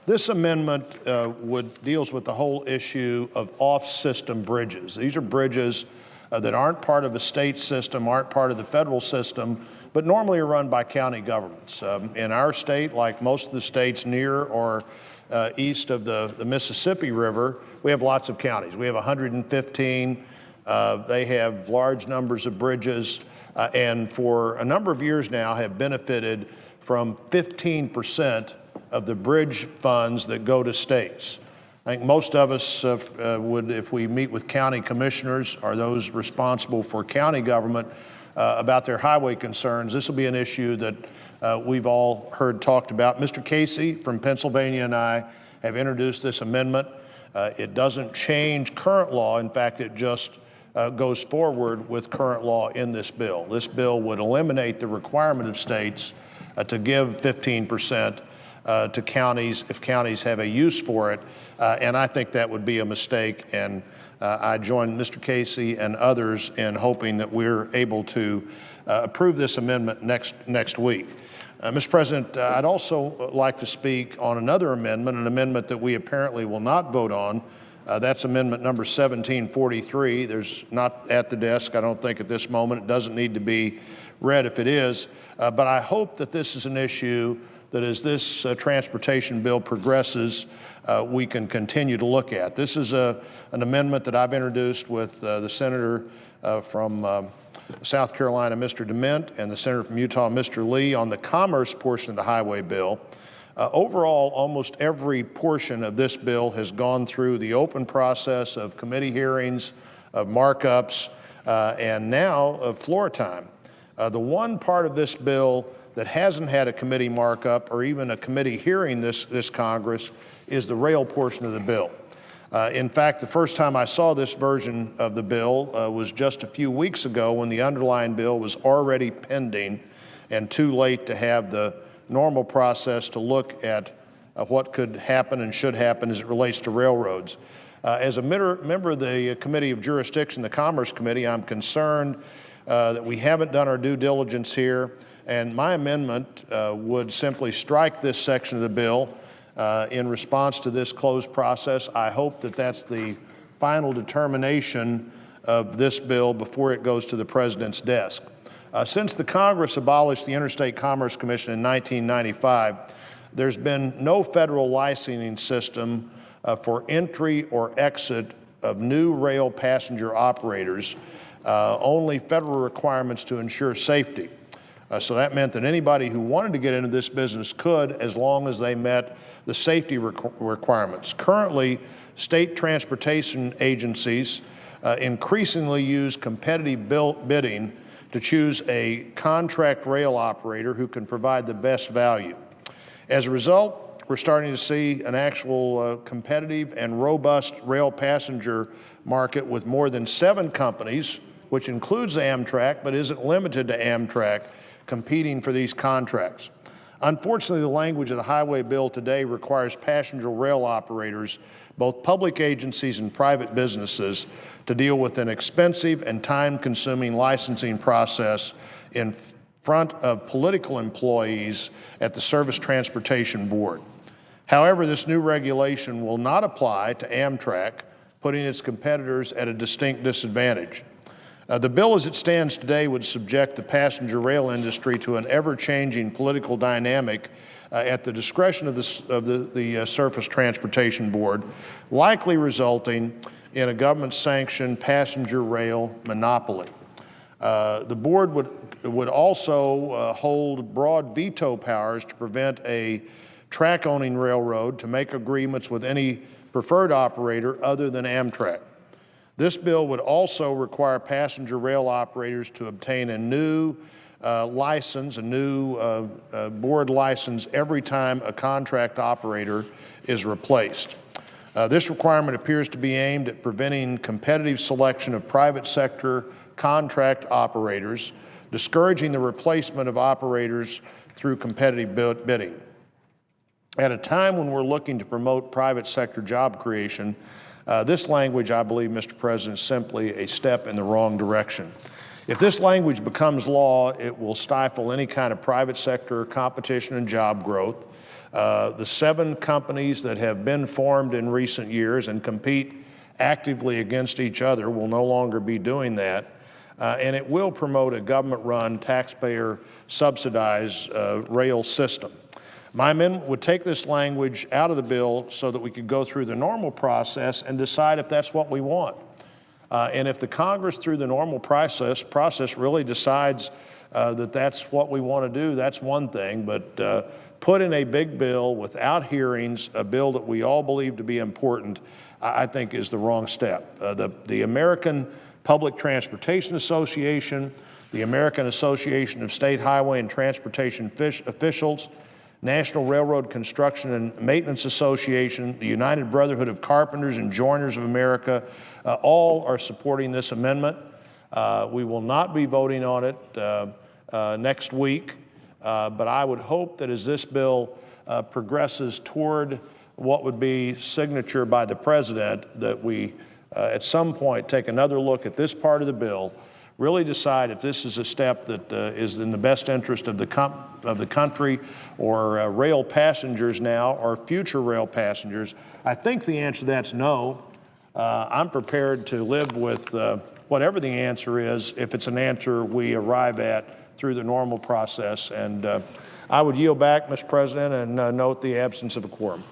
This amendment deals with the whole issue of off-system bridges. These are bridges that aren't part of a state system, aren't part of the federal system, but normally are run by county governments. In our state, like most of the states near or east of the Mississippi River, we have lots of counties. We have 115. They have large numbers of bridges, and for a number of years now have benefited from 15% of the bridge funds that go to states. I think most of us would, if we meet with county commissioners or those responsible for county government about their highway concerns, this will be an issue that we've all heard talked about. Mr. Casey from Pennsylvania and I have introduced this amendment. It doesn't change current law. In fact, it just goes forward with current law in this bill. This bill would eliminate the requirement of states to give 15% to counties if counties have a use for it, and I think that would be a mistake, and I join Mr. Casey and others in hoping that we're able to approve this amendment next week. Mr. President, I'd also like to speak on another amendment, an amendment that we apparently will not vote on. That's amendment number 1743. There's not at the desk, I don't think, at this moment. It doesn't need to be read if it is, but I hope that this is an issue that as this transportation bill progresses, we can continue to look at. This is an amendment that I've introduced with the senator from South Carolina, Mr. DeMint, and the senator from Utah, Mr. Lee, on the commerce portion of the highway bill. Overall, almost every portion of this bill has gone through the open process of committee hearings, of markups, and now of floor time. The one part of this bill that hasn't had a committee markup or even a committee hearing this Congress is the rail portion of the bill. In fact, the first time I saw this version of the bill was just a few weeks ago when the underlying bill was already pending and too late to have the normal process to look at what could happen and should happen as it relates to railroads. As a member of the Committee of Jurisdiction, the Commerce Committee, I'm concerned that we haven't done our due diligence here, and my amendment would simply strike this section of the bill in response to this closed process. I hope that that's the final determination of this bill before it goes to the President's desk. Since the Congress abolished the Interstate Commerce Commission in 1995, there's been no federal licensing system for entry or exit of new rail passenger operators, only federal requirements to ensure safety. So that meant that anybody who wanted to get into this business could, as long as they met the safety requirements. Currently, state transportation agencies increasingly use competitive bidding to choose a contract rail operator who can provide the best value. As a result, we're starting to see an actual competitive and robust rail passenger market with more than 7 companies, which includes Amtrak but isn't limited to Amtrak, competing for these contracts. Unfortunately, the language of the highway bill today requires passenger rail operators, both public agencies and private businesses, to deal with an expensive and time-consuming licensing process in front of political employees at the Surface Transportation Board. However, this new regulation will not apply to Amtrak, putting its competitors at a distinct disadvantage. The bill as it stands today would subject the passenger rail industry to an ever-changing political dynamic at the discretion of the Surface Transportation Board, likely resulting in a government-sanctioned passenger rail monopoly. The board would also hold broad veto powers to prevent a track-owning railroad to make agreements with any preferred operator other than Amtrak. This bill would also require passenger rail operators to obtain a new license, a new board license every time a contract operator is replaced. This requirement appears to be aimed at preventing competitive selection of private sector contract operators, discouraging the replacement of operators through competitive bidding. At a time when we're looking to promote private sector job creation, this language, I believe, Mr. President, is simply a step in the wrong direction. If this language becomes law, it will stifle any kind of private sector competition and job growth. The 7 companies that have been formed in recent years and compete actively against each other will no longer be doing that. And it will promote a government-run, taxpayer-subsidized rail system. My amendment would take this language out of the bill so that we could go through the normal process and decide if that's what we want. And if the Congress, through the normal process really decides that that's what we want to do, that's one thing. But put in a big bill without hearings, a bill that we all believe to be important, I think is the wrong step. The American Public Transportation Association, the American Association of State Highway and Transportation Officials, National Railroad Construction and Maintenance Association, the United Brotherhood of Carpenters and Joiners of America, all are supporting this amendment. We will not be voting on it next week, but I would hope that as this bill progresses toward what would be signature by the President, that we at some point take another look at this part of the bill, really decide if this is a step that is in the best interest of the country or rail passengers now or future rail passengers. I think the answer to that's no. I'm prepared to live with whatever the answer is if it's an answer we arrive at through the normal process. And I would yield back, Mr. President, and note the absence of a quorum.